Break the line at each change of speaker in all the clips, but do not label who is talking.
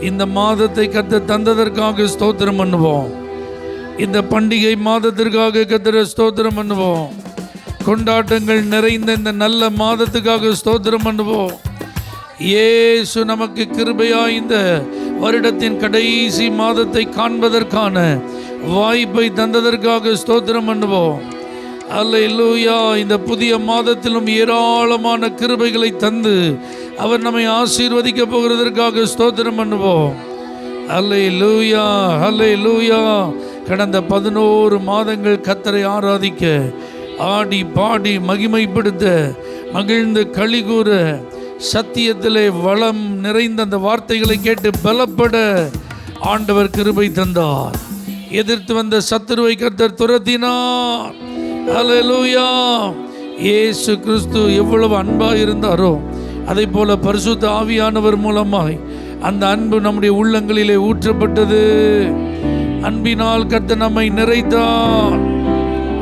இந்த மாதத்தை கர்த்தர் தந்ததற்காக ஸ்தோத்திரம் பண்ணுவோம். இந்த பண்டிகை மாதத்திற்காக கர்த்தரை ஸ்தோத்திரம் பண்ணுவோம். கொண்டாட்டங்கள் நிறைந்த இந்த நல்ல மாதத்துக்காக ஸ்தோத்திரம் பண்ணுவோம். இயேசு நமக்கு கிருபையா இந்த வருடத்தின் கடைசி மாதத்தை காண்பதற்கான வாய்ப்பை தந்ததற்காக ஸ்தோத்திரம் பண்ணுவோம். அல்லேலூயா. இந்த புதிய மாதத்திலும் ஏராளமான கிருபைகளை தந்து அவர் நம்மை ஆசீர்வதிக்க போகிறதற்காக ஸ்தோத்திரம் பண்ணுவோம். அல்லேலூயா, அல்லேலூயா. கடந்த 11 மாதங்கள் கர்த்தரை ஆராதிக்க, ஆடி பாடி மகிமைப்படுத்த, மகிழ்ந்து களிகூற, சத்தியத்திலே வளம் நிறைந்த அந்த வார்த்தைகளை கேட்டு பலப்பட ஆண்டவர் கிருபை தந்தார். எதிர்த்து வந்த சத்துருவை கர்த்தர் துரத்தினார். அல்லேலூயா. இயேசு கிறிஸ்து எவ்வளவு அன்பாக இருந்தாரோ அதை போல பரிசுத்த ஆவியானவர் மூலமாய் அந்த அன்பு நம்முடைய உள்ளங்களிலே ஊற்றப்பட்டது. அன்பினால் கர்த்தர் நம்மை நிறைத்தார்.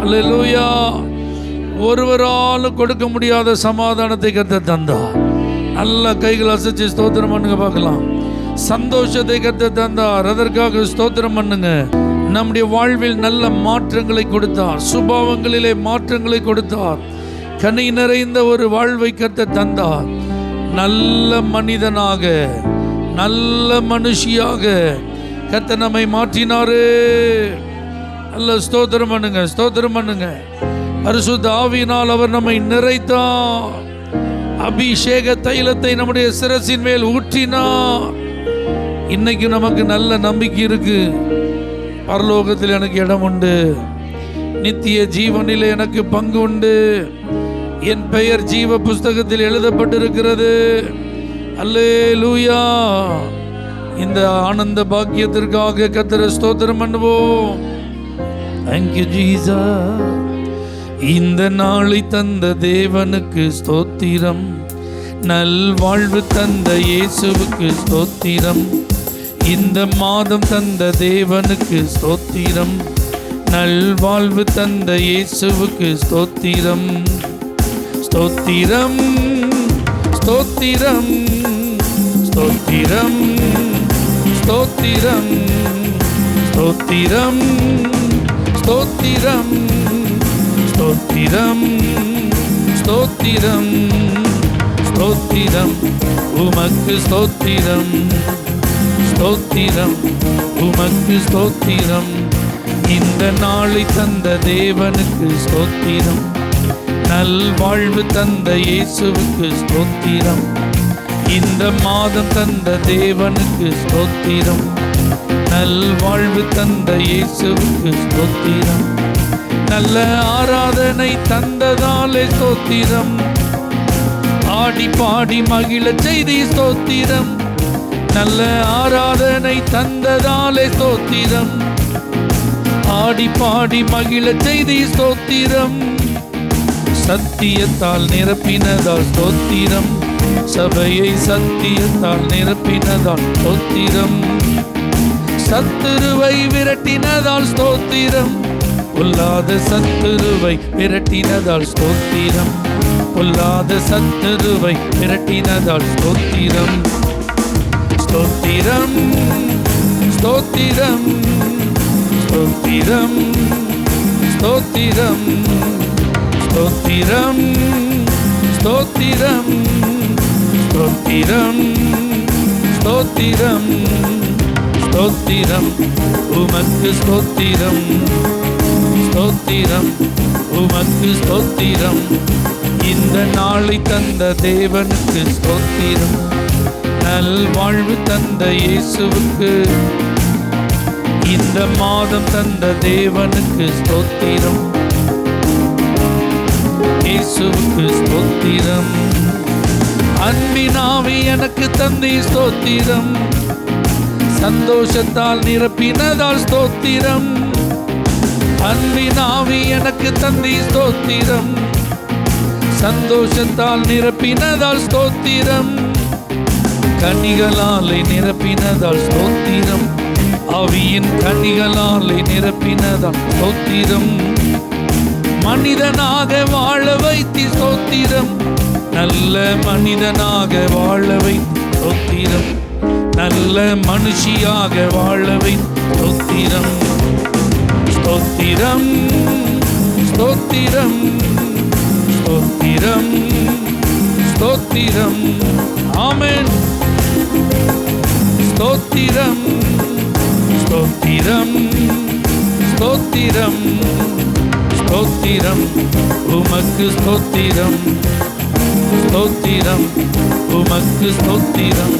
அல்லேலூயா. ஒருவராலும் கொடுக்க முடியாத சமாதானத்தை கர்த்தர் தந்தார். நல்ல கைகள் அசைச்சு ஸ்தோத்திரம் பண்ணுங்க பார்க்கலாம். சந்தோஷத்தை கர்த்தர் தந்தார். அதற்காக ஸ்தோத்திரம் பண்ணுங்க. நம்முடைய வாழ்வில் நல்ல மாற்றங்களை கொடுத்தார். சுபாவங்களிலே மாற்றங்களை கொடுத்தார். கனி நிறைந்த ஒரு வாழ்வை கர்த்தர் தந்தார். நல்ல மனிதனாக, நல்ல மனுஷியாக கர்த்தர் நம்மை மாற்றினாரு. நல்ல ஸ்தோத்திரம் பண்ணுங்க, ஸ்தோத்திரம் பண்ணுங்க. பரிசுத்த ஆவியினால் அவர் நம்மை நிறைத்தார். அபிஷேக தைலத்தை நம்முடைய சிரசின் மேல் ஊற்றினார். இன்னைக்கு நமக்கு நல்ல நம்பிக்கை இருக்கு. பரலோகத்தில் எனக்கு இடம் உண்டு, நித்திய ஜீவனில் எனக்கு பங்கு உண்டு, என் பெயர் ஜீவ புஸ்தகத்தில் எழுதப்பட்டிருக்கிறது. அல்லேலூயா. இந்த ஆனந்த பாக்கியத்திற்காக கர்த்தரை ஸ்தோத்திரம் பண்ணுவோம். Thank you Jesus. இந்த நாளை தந்த தேவனுக்கு ஸ்தோத்திரம். நல்வாழ்வு தந்த இயேசுவுக்கு ஸ்தோத்திரம். இந்த மாதம் தந்த தேவனுக்கு ஸ்தோத்திரம். நல்வாழ்வு தந்த இயேசுவுக்கு ஸ்தோத்திரம். ஸ்தோத்திரம், ஸ்தோத்திரம், ஸ்தோத்திரம், ஸ்தோத்திரம், ஸ்தோத்திரம், ஸ்தோத்திரம், ஸ்தோத்திரம், ஸ்தோத்திரம், ஸ்தோத்திரம், உமக்கு ஸ்தோத்திரம். ஸ்தோத்திரம், உமக்கு ஸ்தோத்திரம். இந்த நாளை தந்த தேவனுக்கு ஸ்தோத்திரம். நல்வாழ்வு தந்த இயேசுவுக்கு ஸ்தோத்திரம். இந்த மாதம் தந்த தேவனுக்கு ஸ்தோத்திரம். நல்வாழ்வு தந்த இயேசுவுக்கு ஸ்தோத்திரம். நல்ல ஆராதனை தந்ததாலே ஸ்தோத்திரம். ஆடி பாடி மகிழ செய்தி ஸ்தோத்திரம். நல்ல ஆராதனை தந்ததாலே ஸ்தோத்திரம். ஆடி பாடி மகிழ செய்தி ஸ்தோத்திரம். சத்தியத்தால் நிரப்பினதால் ஸ்தோத்திரம். சபையை சத்தியத்தால் நிரப்பினதால் ஸ்தோத்திரம். சத்துருவை விரட்டினதால் ஸ்தோத்திரம். பொல்லாத சத்துருவை விரட்டினதால் ஸ்தோத்திரம். பொல்லாத சத்துருவை விரட்டினதால் ஸ்தோத்திரம். ஸ்தோத்திரம், ஸ்தோத்திரம், ஸ்தோத்திரம், ஸ்தோத்திரம், ஸ்தோத்திரம், ஸ்தோத்திரம், ஸ்தோத்திரம், ஸ்தோத்திரம், ஸ்தோத்திரம், உமக்கு ஸ்தோத்திரம். ஸ்தோத்திரம், உமக்கு ஸ்தோத்திரம். இந்த நாளை தந்த தேவனுக்கு ஸ்தோத்திரம். நல்வாழ்வு தந்த இயேசுவுக்கு, இந்த மாதம் தந்த தேவனுக்கு ஸ்தோத்திரம். இயேசுவுக்கு ஸ்தோத்திரம். அன்பினாவி எனக்கு தந்தை ஸ்தோத்திரம். சந்தோஷத்தால் நிரப்பினதால் ஸ்தோத்திரம். அன்பினாவி எனக்கு தந்தை ஸ்தோத்திரம். சந்தோஷத்தால் நிரப்பினதால் ஸ்தோத்திரம். கனிகளாலே நிரப்பினதால் ஸ்தோத்திரம். ஆவியின் கனிகளாலே நிரப்பினதால் ஸ்தோத்திரம். மனிதனாக வாழ வைத்தி ஸ்தோத்திரம். நல்ல மனிதனாக வாழ வைத்தி ஸ்தோத்திரம். நல்ல மனுஷியாக வாழவை ஸ்தோத்திரம் ஸ்தோத்திரம் ஸ்தோத்திரம் ஸ்தோத்திரம் ஸ்தோத்திரம். ஆமென். ஸ்தோத்திரம் ஸ்தோத்திரம் ஸ்தோத்திரம் ஸ்தோத்திரம் உமக்கு ஸ்தோத்திரம் ஸ்தோத்திரம் உமக்கு ஸ்தோத்திரம்.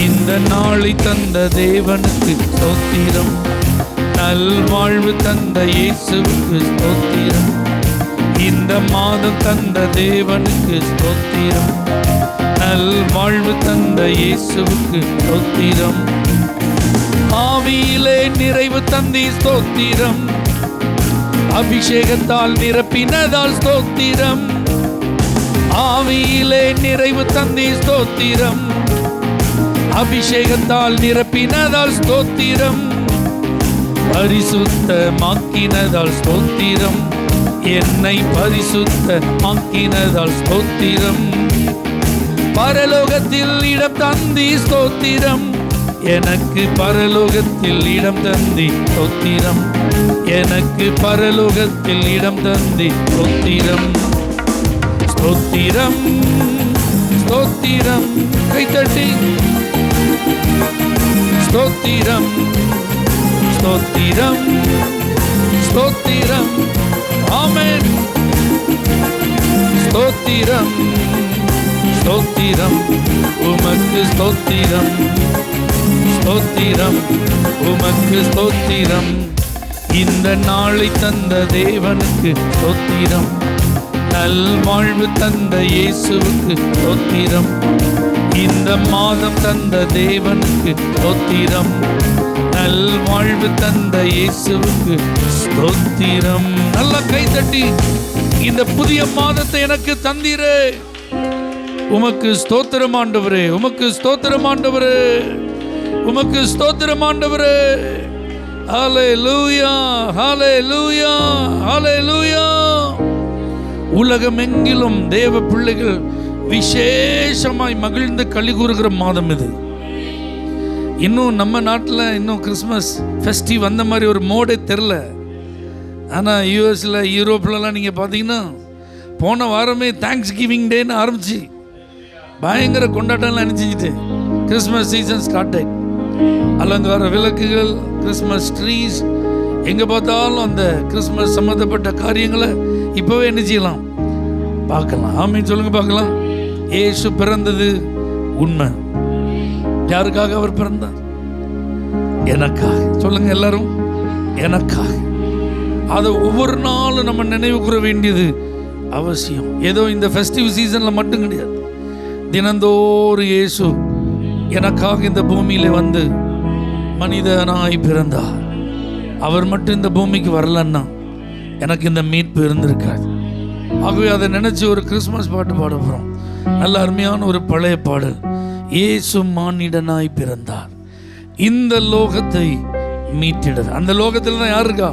இந்த நாளை தந்த தேவனுக்கு ஸ்தோத்திரம். நல்வாழ்வு தந்த இயேசுவுக்கு ஸ்தோத்திரம். இந்த மாதம் தந்த தேவனுக்கு ஸ்தோத்திரம். நல்வாழ்வு தந்த இயேசுவுக்கு ஸ்தோத்திரம். ஆவியிலே நிறைவு தந்தி ஸ்தோத்திரம். அபிஷேகத்தால் நிரப்பினதால் ஸ்தோத்திரம். ஆவியிலே நிறைவு தந்தி ஸ்தோத்திரம். அபிஷேகத்தால் நிரப்பினதால் ஸ்தோத்திரம். பரிசுத்தமாக்கினதால் ஸ்தோத்திரம். என்னை பரிசுத்தமாக்கினதால் ஸ்தோத்திரம். பரலோகத்தில் இடம் தந்தி ஸ்தோத்திரம். எனக்கு பரலோகத்தில் இடம் தந்தி ஸ்தோத்திரம். எனக்கு பரலோகத்தில் இடம் தந்தி ஸ்தோத்திரம் ஸ்தோத்திரம் ஸ்தோத்திரம். கைத்தட்டி ஸ்தோத்திரம் ஸ்தோத்திரம் ஸ்தோத்திரம். ஆமென். ஸ்தோத்திரம் ஸ்தோத்திரம் உமக்கு ஸ்தோத்திரம் ஸ்தோத்திரம் உமக்கு ஸ்தோத்திரம். இந்த நாளை தந்த தேவனுக்கு ஸ்தோத்திரம். நல்வாழ்வு தந்த இயேசுவுக்கு ஸ்தோத்திரம். இந்த மாதம் தந்த தேவனுக்கு ஸ்தோத்திரம். நல்வாழ்வு தந்த இயேசுவுக்கு ஸ்தோத்திரம். நல்ல கைதட்டி இந்த புதிய மாதத்தை எனக்கு தந்தீரே, உமக்கு ஸ்தோத்திரம் ஆண்டவரே, உமக்கு ஸ்தோத்திரம் ஆண்டவரே, உமக்கு ஸ்தோத்திரம் ஆண்டவரே. ஹல்லேலூயா ஹல்லேலூயா ஹல்லேலூயா. உலகமெங்கிலும் தேவ பிள்ளைகள் விசேஷமாய் மகிழ்ந்து களி கூறுகிற மாதம் இது. இன்னும் நம்ம நாட்டில் இன்னும் கிறிஸ்மஸ் ஃபெஸ்டிவ் வந்த மாதிரி ஒரு மோடே தெரில. ஆனால் யூஎஸில் யூரோப்லலாம் நீங்கள் பார்த்தீங்கன்னா போன வாரமே தேங்க்ஸ் கிவிங் டேன்னு ஆரம்பிச்சு பயங்கர கொண்டாட்டம்லாம் நினச்சிக்கிட்டு கிறிஸ்மஸ் சீசன் ஸ்டார்ட் ஆயிடுச்சு. அலங்கார விளக்குகள், கிறிஸ்மஸ் ட்ரீஸ், எங்கே பார்த்தாலும் அந்த கிறிஸ்மஸ் சம்மந்தப்பட்ட காரியங்களை இப்போவே என்ன செய்யலாம், பார்க்கலாம். ஆமீன் சொல்லுங்க பார்க்கலாம். இயேசு பிறந்தது உண்மை. யாருக்காக அவர் பிறந்தார்? எனக்காக. சொல்லுங்க எல்லாரும், எனக்காக. அதை ஒவ்வொரு நாளும் நம்ம நினைவு கூற வேண்டியது அவசியம். ஏதோ இந்த ஃபெஸ்டிவ் சீசனில் மட்டும் கிடையாது. தினந்தோறும் இயேசு எனக்காக இந்த பூமியில் வந்து மனிதனாய் பிறந்தார். அவர் மட்டும் இந்த பூமிக்கு வரலன்னா எனக்கு இந்த மீட்பு இருந்திருக்காது. ஆகவே அதை நினச்சி ஒரு கிறிஸ்மஸ் பாட்டு பாட போகிறோம். நல்ல அருமையான ஒரு பழைய பாடல். இயேசு மானிடனாய் பிறந்தார் இந்த லோகத்தை மீட்டிட. அந்த லோகத்தில் தான் யார் இருக்கா?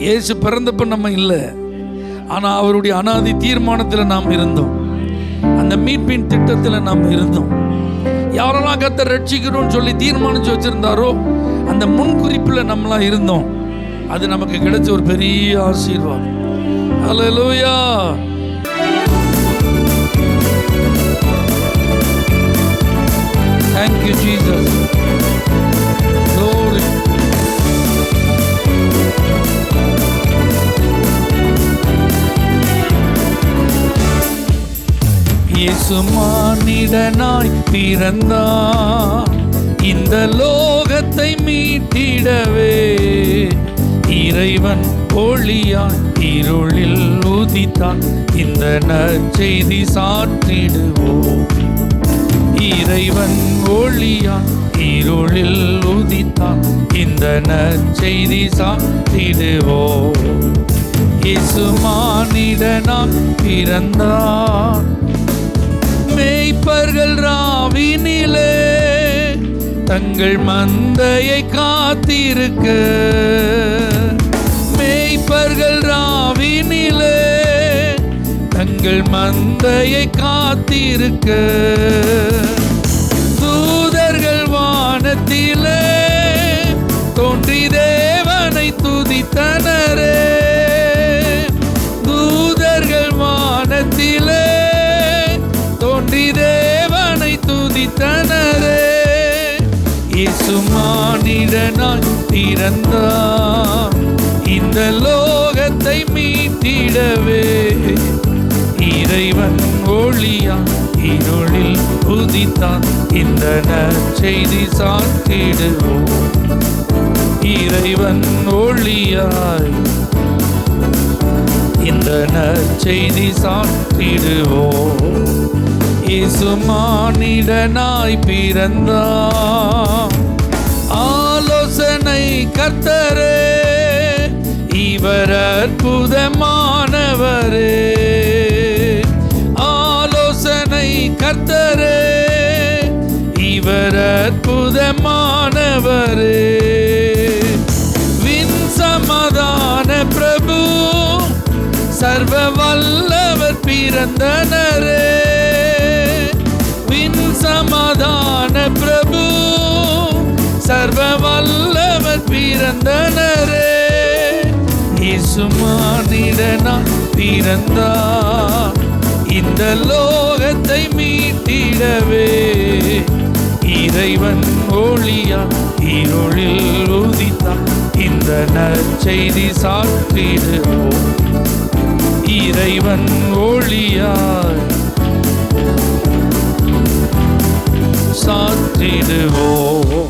இயேசு பிறந்தப்ப நம்ம இல்லை, ஆனால் அவருடைய அனாதி தீர்மானத்தில் நாம் இருந்தோம். அந்த மீட்பின் திட்டத்தில் நாம் இருந்தோம். யாரெல்லாம் கர்த்தர் ரட்சிக்கணும்னு சொல்லி தீர்மானிச்சு வச்சிருந்தாரோ அந்த முன்குறிப்பில் நம்மளாம் இருந்தோம். அது நமக்கு கிடைச்ச ஒரு பெரிய ஆசீர்வாதம். ஹல்லேலூயா. Thank you Jesus. Glory. இயேசு மானிடனாய் பிறந்தார் இந்த லோகத்தை மீட்டிடவே. இறைவன் ஒளியாய் இருளில் உதித்தான் இந்த நற்செய்தி சாற்றிடுவோம். இறைவன் ஒளியாய் இருளில் உதித்தான் இந்த நற்செய்தி சாற்றிடுவோம். இயேசு மானிடனாய் பிறந்தார். மேய்ப்பர்கள் ராவினிலே தங்கள் மந்தையை காத்திருக்க. மேய்ப்பர்கள் ராவினிலே தங்கள் மந்தையை காத்திருக்க. தூதர்கள் இயேசு மானிடனாய் பிறந்தார் இந்த லோகத்தை மீட்டிடவே. இறைவன் ஒளியா இருளில் உதித்தான் இந்த நற்செய்தி சாற்றிடுவோம். இறைவன் ஒளியாய் இந்த நற்செய்தி சாற்றிடுவோம். இயேசு மானிடனாய் பிறந்தார். ஆலோசனை கர்த்தரே, இவர் அற்புதமானவரே. ஆலோசனை கர்த்தரே, இவர் அற்புதமானவரே. வின் சமாதான பிரபு, சர்வ வல்லவர் பிறந்தனரே. வின் சமாதான பிரபு, சர்வ வல்லவர் பிறந்தனரே. இயேசு மானிடனாய் பிறந்தார் இந்த லோகத்தை மீட்டிடவே. இறைவன் ஒளியா இருளில் உதித்தான் இந்த நற்செய்தி சாற்றிடுவோம். இறைவன் ஒளியாய் சாற்றிடுவோம்.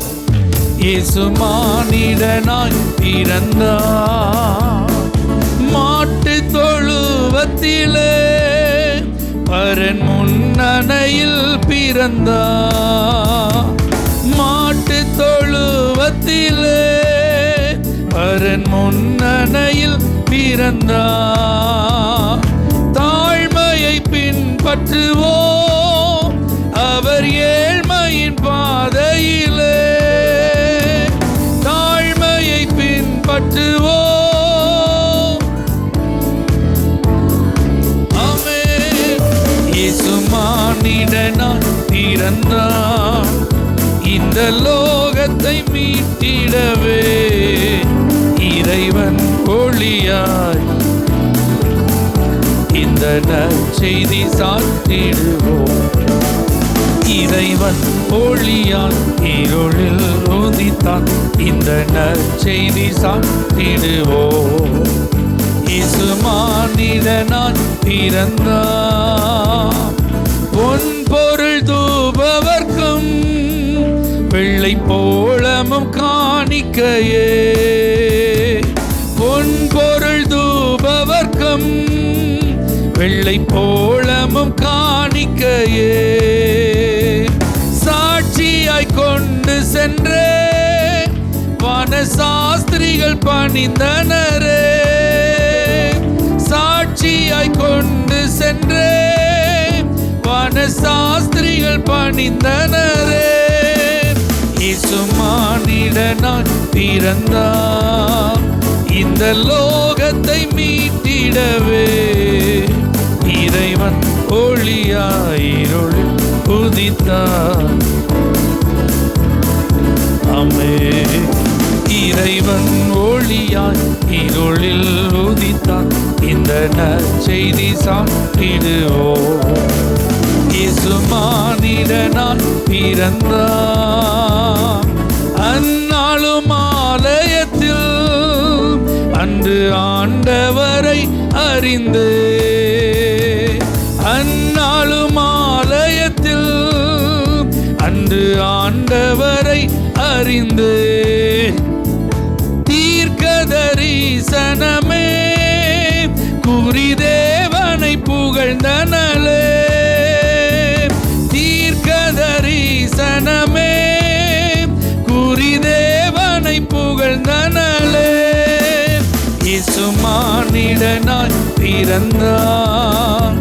இயேசு மானிடனாய் பிறந்தார். மாட்டு தொழுவத்திலே பரன் முன்னணையில் பிறந்தார். மாட்டு தொழுவத்திலே பரன் முன்னணையில் பிறந்தார். தாழ்மையை பின்பற்றுவோம் அவர் ஏழ்மையின் பாதையிலே. தாழ்மையை பின்பற்றுவோம். ஆமென். இயேசு மானிடனாய் பிறந்தார் இந்த லோகத்தை மீட்டிடவே. இறைவன் ஒளியாய் இந்த நற்செய்தி சாற்றிடுவோம். இறைவன் ஒளியால் இருளில் உதித்தான் இந்த நற்செய்தி சாற்றிடுவோம். இயேசு மானிடனாய் பிறந்தார். பொன் பொருள் தூபவர்க்கும் வெள்ளை போளமும் காணிக்கையே. பொன் பொருள் தூபவர்க்கும் வெள்ளை போளமும் காணிக்கையே. சாட்சியாய் கொண்டு சென்றே வன சாஸ்திரிகள் பணிந்தனரே. சாட்சியாய் கொண்டு சென்றே வன சாஸ்திரிகள் பணிந்தனரே. இயேசு மானிடனாய் பிறந்தார் இந்த லோகத்தை மீட்டிடவே. இறைவன் ஒளியாய் இருளில் உதித்தார். ஆமென். இறைவன் ஒளியாய் இருளில் உதித்தார் இந்த நற்செய்தி சாற்றிடுவோம். இயேசு மானிடனாய் பிறந்தார். அந்நாளும் ஆலயத்தில் அன்று ஆண்டவரை அறிந்து. அந்நாளும் ஆலயத்தில் அன்று ஆண்டவரை அறிந்து. தீர்க்கதரிசனமே கூறி தேவனை புகழ்ந்தனலே. தீர்க்கதரிசனமே கூறி தேவனை புகழ்ந்தனலே. இயேசு மானிடனாய் பிறந்தார்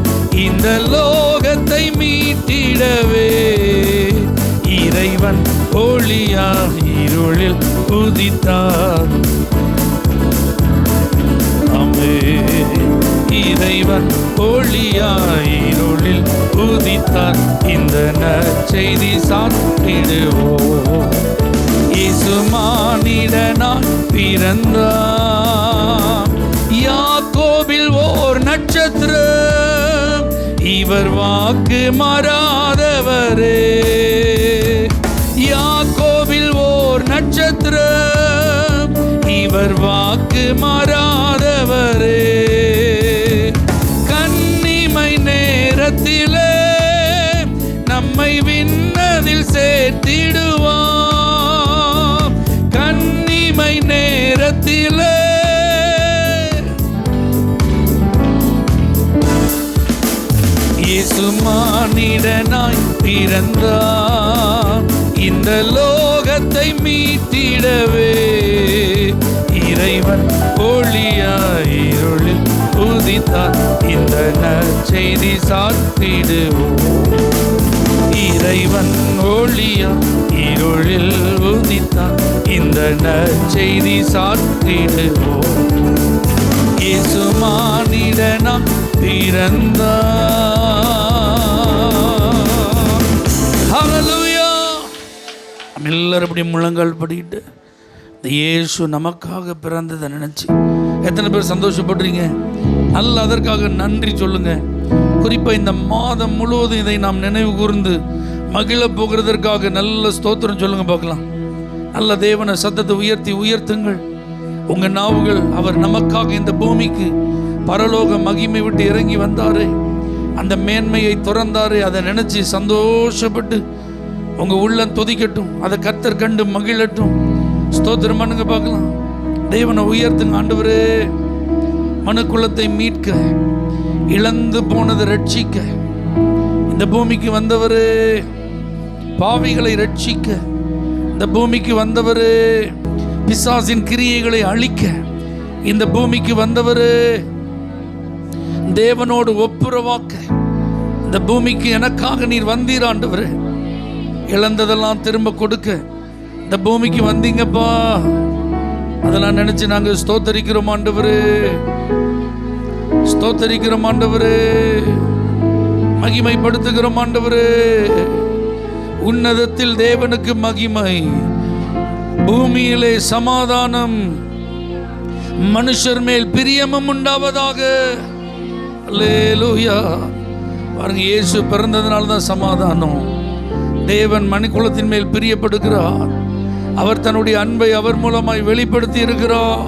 இந்த லோகத்தை மீட்டிடவே. இறைவன் ஒளியாய் இருளில் உதித்தார். ஆமென். இறைவன் ஒளியாய் இருளில் உதித்தார் இந்த நற்செய்தி சாற்றிடுவோம். இயேசு மானிடனாய் பிறந்தார். யாக்கோபில் ஓர் நட்சத்திரம் இவர் வாக்கு மாறாதவரே. யாக்கோபில் ஸ்தோத்திரம். இவர் வாக்கு மாறாதவரே. கன்னிமை நேரத்திலே நம்மை விண்ணதில் சேர்த்திடுவார். கன்னிமை நேரத்திலே இயேசு மானிடனாய் பிறந்தார் இந்த லோகத்தை மீட்டிடவே. இறைவன் ஒளியாய் இருளில் உதித்தார் இந்த நற்செய்தி சாற்றிடுவோம். இறைவன் ஒளியாய் இருளில் உதித்தார் இந்த நற்செய்தி சாற்றிடுவோம். இயேசு மானிடனாய் பிறந்தார். ஹல்லேலூயா. எல்லாரும் இப்படி முழங்கால் படிக்கிட்டு இந்த இயேசு நமக்காக பிறந்ததை நினைச்சு எத்தனை பேர் சந்தோஷப்படுறீங்க? நல்ல அதற்காக நன்றி சொல்லுங்க. குறிப்பாக இந்த மாதம் முழுவதும் இதை நாம் நினைவு கூர்ந்து மகிழ போகிறதற்காக நல்ல ஸ்தோத்திரம் சொல்லுங்க பார்க்கலாம். நல்ல தேவனை சத்தத்தை உயர்த்துங்கள். உங்க நாவுகள் அவர் நமக்காக இந்த பூமிக்கு பரலோக மகிமை விட்டு இறங்கி வந்தாரு, அந்த மேன்மையை துறந்தாரு. அதை நினைச்சு சந்தோஷப்பட்டு உங்க உள்ளம் துதிக்கட்டும். அதை கர்த்தர் கண்டு மகிழட்டும். ஸ்தோத்திரம் பண்ணுங்க பார்க்கலாம். தேவனை உயர்த்துங்க. ஆண்டவரே, மனுக்குலத்தை மீட்க, இழந்து போனதை ரட்சிக்க இந்த பூமிக்கு வந்தவரே. பாவிகளை ரட்சிக்க இந்த பூமிக்கு வந்தவரே. பிசாசின் கிரியைகளை அழிக்க இந்த பூமிக்கு வந்தவரே. தேவனோடு ஒப்புரவாக்க இந்த பூமிக்கு எனக்காக நீர் வந்தீர் ஆண்டவரே. இழந்ததெல்லாம் திரும்ப கொடுக்க இந்த பூமிக்கு வந்தீங்கப்பா. அதெல்லாம் நினைச்சு நாங்க ஸ்தோத்தரிக்கிறோம் ஆண்டவரே. ஸ்தோத்தரிக்கிறோம் ஆண்டவரே. மகிமைப்படுத்துகிறோம் ஆண்டவரே. உன்னதத்தில் தேவனுக்கு மகிமை, பூமியிலே சமாதானம், மனுஷர் மேல் பிரியமும் உண்டாவதாக. அல்லேலூயா. பாருங்க, இயேசு பிறந்ததுனால தான் சமாதானம். தேவன் மனுக்குலத்தின் மேல் பிரியப்படுகிறார். அவர் தன்னுடைய அன்பை அவர் மூலமாய் வெளிப்படுத்தி இருக்கிறார்.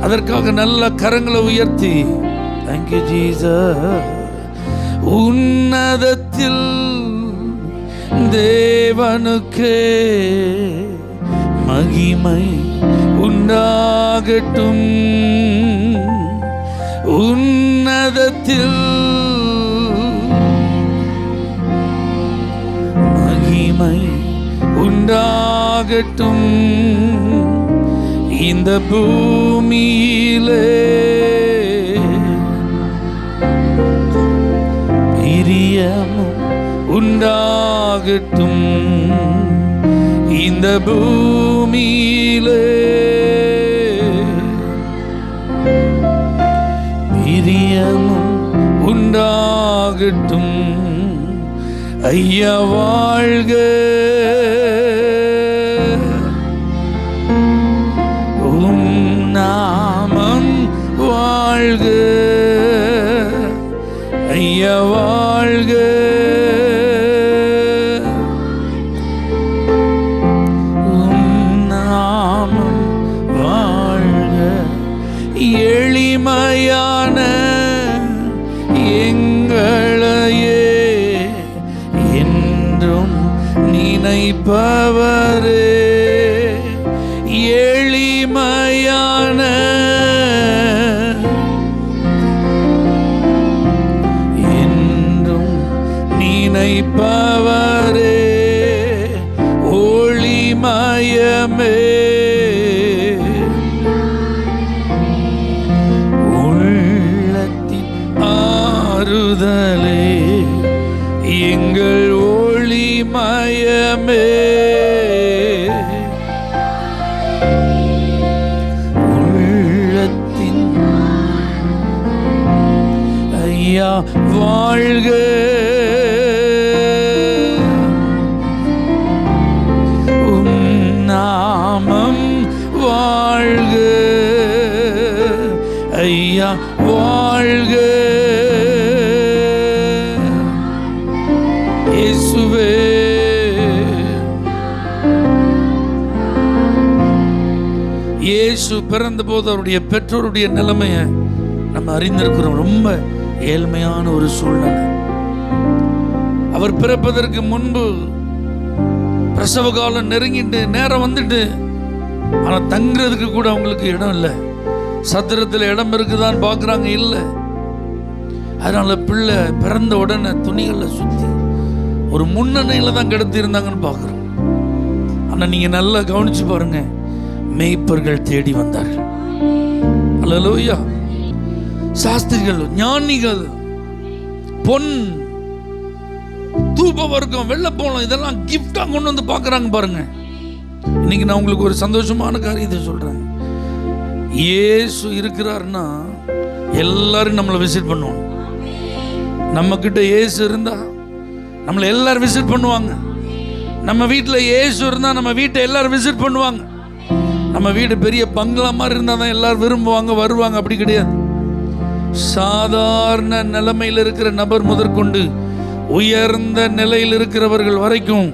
அதற்காக நல்ல கரங்களை உயர்த்தி Thank you Jesus. உன்னதத்தில் தேவனுக்கே மகிமை உண்டாகட்டும். உன்னதத்தில் மகிமை உண்டாகட்டும். இந்த பூமியிலே பிரியமும் உண்டாகட்டும். இந்த பூமியிலே பிரியமும் உண்டாகட்டும். ஐயா வாழ்க, உம் நாமம் வாழ்க. ஐயா வாழ்க, உம் நாமம் வாழ்க. எளிமையான எங்களையே என்றும் நினைப்பவரே. எளிமையான என்றும் நினைப்பவரே. ஒளிமயமே உள்ளத்தின் ஆறுதலே. எங்கள் ஒளிமயமே உள்ளத்தின் ஐயா வாழ்க. உம் நாமம் வாழ்க. ஐயா வாழ்க. இயேசுவே இயேசு பிறந்த போது அவருடைய பெற்றோருடைய நிலைமையை நம்ம அறிந்திருக்கிறோம். ரொம்ப ஏழ்மையான ஒரு சூழ்நிலை. அவர் பிறப்பதற்கு முன்பு பிரசவ காலம் நெருங்கிட்டு நேரம் வந்துட்டு, ஆனால் தங்குறதுக்கு கூட அவங்களுக்கு இடம் இல்லை. சத்திரத்தில் இடம் இருக்குதான்னு பார்க்குறாங்க, இல்லை. அதனால பிள்ளை பிறந்த உடனே துணிகளில் சுற்றி ஒரு முன்னணியில் தான் கிடத்திருந்தாங்கன்னு பார்க்குறோம். ஆனால் நீங்கள் நல்லா கவனிச்சு பாருங்க, மேய்ப்பர்கள் தேடி வந்தார்கள். அல்லேலூயா. சாஸ்திரிகள், ஞானிகள், பொன், தூப வர்க்கம், வெள்ளப்போளம் இதெல்லாம் கிஃப்டா கொண்டு வந்து பார்க்குறாங்க பாருங்க. இன்னைக்கு நான் உங்களுக்கு ஒரு சந்தோஷமான காரியத்தை சொல்றேன். இயேசு இருக்கிறாருன்னா எல்லாரும் நம்மளை விசிட் பண்ணுவோம். நம்ம கிட்ட இயேசு இருந்தா நம்மளை எல்லாரும் விசிட் பண்ணுவாங்க. நம்ம வீட்டில் இயேசு இருந்தால் நம்ம வீட்டை எல்லாரும் விசிட் பண்ணுவாங்க. நம்ம வீடு பெரிய பங்களா மாதிரி இருந்தால் தான் எல்லாரும் விரும்புவாங்க, வருவாங்க. அப்படி கிடையாது. சாதாரண நிலைமையில் இருக்கிற நபர் முதற்கொண்டு உயர்ந்த நிலையில் இருக்கிறவர்கள் வரைக்கும்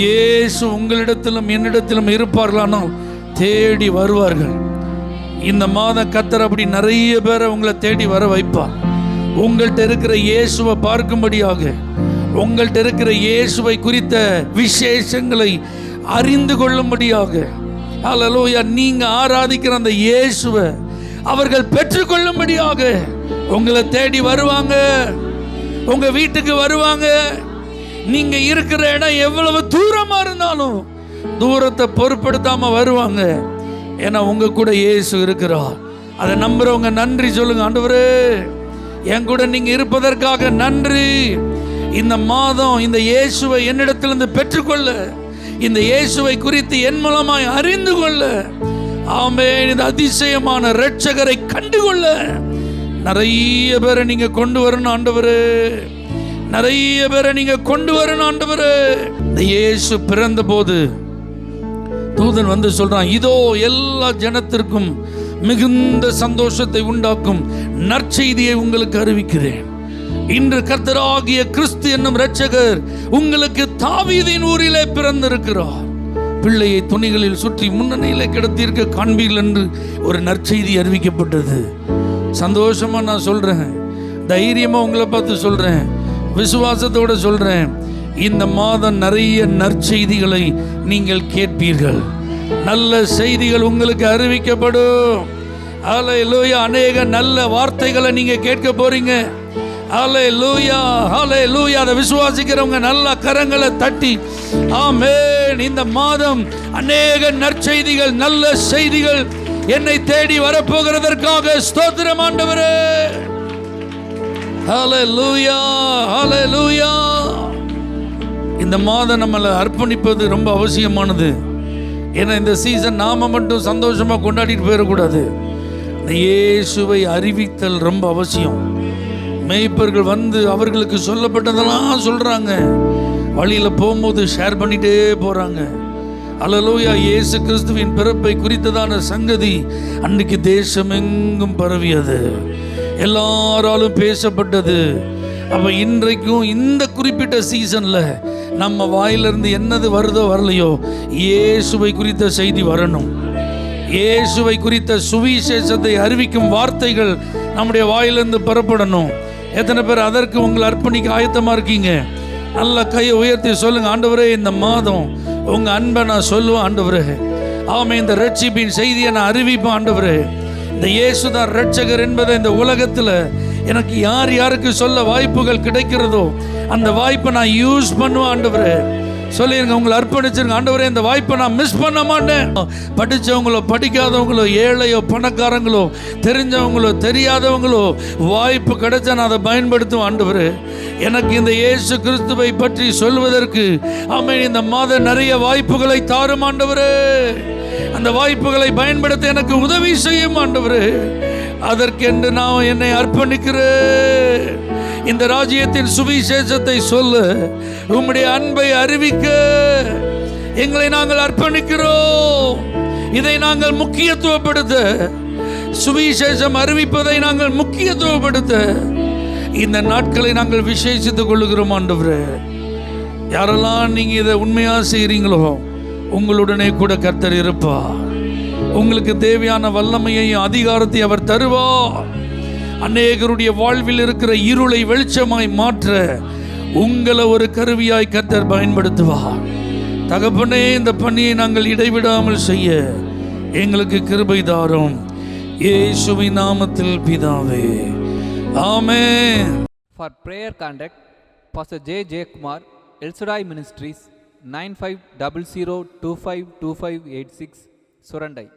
இயேசு உங்களிடத்திலும் என்னிடத்திலும் இருப்பார்களானால் தேடி வருவார்கள். இந்த மாதம் கர்த்தர் அப்படி நிறைய பேரை உங்களை தேடி வர வைப்பார். உங்கள்கிட்ட இருக்கிற இயேசுவை பார்க்கும்படியாக, உங்கள்கிட்ட இருக்கிற இயேசுவை குறித்த விசேஷங்களை அறிந்து கொள்ளும்படியாக, அல்லேலூயா, நீங்க ஆராதிக்கிற அந்த இயேசுவை அவர்கள் பெற்றுக்கொள்ளும்படியாக உங்களை தேடி வருவாங்க. உங்க வீட்டுக்கு வருவாங்க. நீங்க இருக்கிற இடம் எவ்வளவு தூரமா இருந்தாலும் தூரத்தை பொருட்படுத்தாம வருவாங்க. ஏன்னா உங்க கூட இயேசு இருக்கிறார். அதை நம்புறவங்க நன்றி சொல்லுங்க. ஆண்டவரே, என் கூட நீங்க இருப்பதற்காக நன்றி. இந்த மாதம் இந்த இயேசுவை என்னிடத்திலிருந்து பெற்றுக்கொள்ள, இந்த இயேசுவை குறித்து என் மூலமாய் அறிந்து கொள்ள, ஆமென், இந்த அதிசயமான இரட்சகரை கண்டுகொள்ள நிறைய பேரை நீங்க கொண்டு வரணும் ஆண்டவரே. நிறைய பேரை நீங்க கொண்டு வரணும் ஆண்டவரே. இந்த இயேசு பிறந்த போது தூதன் வந்து சொல்றான், இதோ எல்லா ஜனத்திற்கும் மிகுந்த சந்தோஷத்தை உண்டாக்கும் நற்செய்தியை உங்களுக்கு அறிவிக்கிறேன். இன்று கர்த்தராகிய கிறிஸ்து என்னும் இரட்சகர் உங்களுக்கு தாவீதின் ஊரிலே பிறந்திருக்கிறார். பிள்ளையை துணிகளில் சுற்றி முன்னணியிலே கிடத்தியிருக்க காண்பீர்கள் என்று ஒரு நற்செய்தி அறிவிக்கப்பட்டது. சந்தோஷமா நான் சொல்றேன், தைரியமா உங்களை பார்த்து சொல்றேன், விசுவாசத்தோட சொல்றேன், இந்த மாதம் நிறைய நற்செய்திகளை நீங்கள் கேட்பீர்கள். நல்ல செய்திகள் உங்களுக்கு அறிவிக்கப்படும். ஹல்லேலூயா. அநேக நல்ல வார்த்தைகளை நீங்க கேட்க போறீங்க. ஹல்லேலூயா, ஹல்லேலூயா. அதை விசுவாசிக்கிறவங்க நல்ல கரங்களை தட்டி ஆமென். இந்த மாதம் அநேக நற்செய்திகள், நல்ல செய்திகள் என்னை தேடி வரப்போகிறதற்காக ஸ்தோத்திரம் ஆண்டவரே. ஹல்லேலூயா, ஹல்லேலூயா. இந்த மாதம் நம்மளை அர்ப்பணிப்பது ரொம்ப அவசியமானது. ஏன்னா இந்த சீசன் நாம மட்டும் சந்தோஷமா கொண்டாடிட்டு போயிடக்கூடாது. இந்த இயேசுவை அறிவித்தல் ரொம்ப அவசியம். மேய்ப்பர்கள் வந்து அவர்களுக்கு சொல்லப்பட்டதெல்லாம் சொல்றாங்க. வழியில போகும்போது ஷேர் பண்ணிட்டே போறாங்க. அல்லேலூயா. இயேசு கிறிஸ்துவின் பிறப்பை குறித்ததான சங்கதி அன்னைக்கு தேசமெங்கும் பரவியது, எல்லாராலும் பேசப்பட்டது. அப்ப இன்றைக்கும் இந்த குறிப்பிட்ட சீசன்ல நம்ம வாயிலிருந்து என்னது வருதோ வரலையோ, இயேசுவை குறித்த செய்தி வரணும். இயேசுவை குறித்த சுவிசேஷத்தை அறிவிக்கும் வார்த்தைகள் நம்முடைய வாயிலிருந்து பெறப்படணும். எத்தனை பேர் அதற்கு உங்களை அர்ப்பணிக்க ஆயத்தமா இருக்கீங்க? நல்ல கையை உயர்த்தி சொல்லுங்க, ஆண்டவரே, இந்த மாதம் உங்க அன்பை நான் சொல்லுவேன் ஆண்டவரே. ஆமாம், இந்த ரட்சிப்பின் செய்தியை நான் அறிவிப்பேன் ஆண்டவரே. இந்த இயேசுதான் ரட்சகர் என்பதை இந்த உலகத்தில் எனக்கு யார் யாருக்கு சொல்ல வாய்ப்புகள் கிடைக்கிறதோ அந்த வாய்ப்பை நான் யூஸ் பண்ணுவேன் ஆண்டவரே. சொல்லிருங்க, உங்களை அர்ப்பணிச்சிருங்க. ஆண்டவரே, இந்த வாய்ப்பை நான் மிஸ் பண்ண மாட்டேன். படித்தவங்களோ படிக்காதவங்களோ, ஏழையோ பணக்காரங்களோ, தெரிஞ்சவங்களோ தெரியாதவங்களோ, வாய்ப்பு கிடைச்சா நான் அதை பயன்படுத்துவேன் ஆண்டவரே. எனக்கு இந்த இயேசு கிறிஸ்துவை பற்றி சொல்வதற்கு ஆமென் இந்த மாதம் நிறைய வாய்ப்புகளை தாரும் ஆண்டவரே. அந்த வாய்ப்புகளை பயன்படுத்த எனக்கு உதவி செய்யும் ஆண்டவரே. அதற்கென்று நான் என்னை அர்ப்பணிக்கிறேன். இந்த ராஜ்யத்தின் சுவிசேஷத்தை சொல்ல, உம்முடைய அன்பை அறிவிக்க எங்களை நாங்கள் அர்ப்பணிக்கிறோம். இதை நாங்கள் முக்கியத்துவப்படுத்த, சுவிசேஷம் அறிவிப்பதை நாங்கள் முக்கியத்துவப்படுத்த இந்த நாட்களை நாங்கள் விசேஷித்துக் கொள்ளுகிறோம் ஆண்டவரே. யாரெல்லாம் நீங்க இதை உண்மையா செய்கிறீங்களோ உங்களுடனே கூட கர்த்தர் இருப்பார். உங்களுக்கு தேவையான வல்லமையையும் அதிகாரத்தை அவர் தருவார். அநேகருடைய வாழ்வில் இருக்கிற இருளை வெளிச்சமாய் மாற்ற உங்களை ஒரு கருவியாய் கர்த்தர் பயன்படுத்துவார். தகப்பனே, இந்த பணியை நாங்கள் இடைவிடாமல் செய்ய எங்களுக்கு கிருபை தாரும். இயேசுவின் நாமத்தில் பிதாவே, ஆமென்.
For prayer contact, Pastor J. J. Kumar, El Shaddai Ministries, 9500252586, Surandai.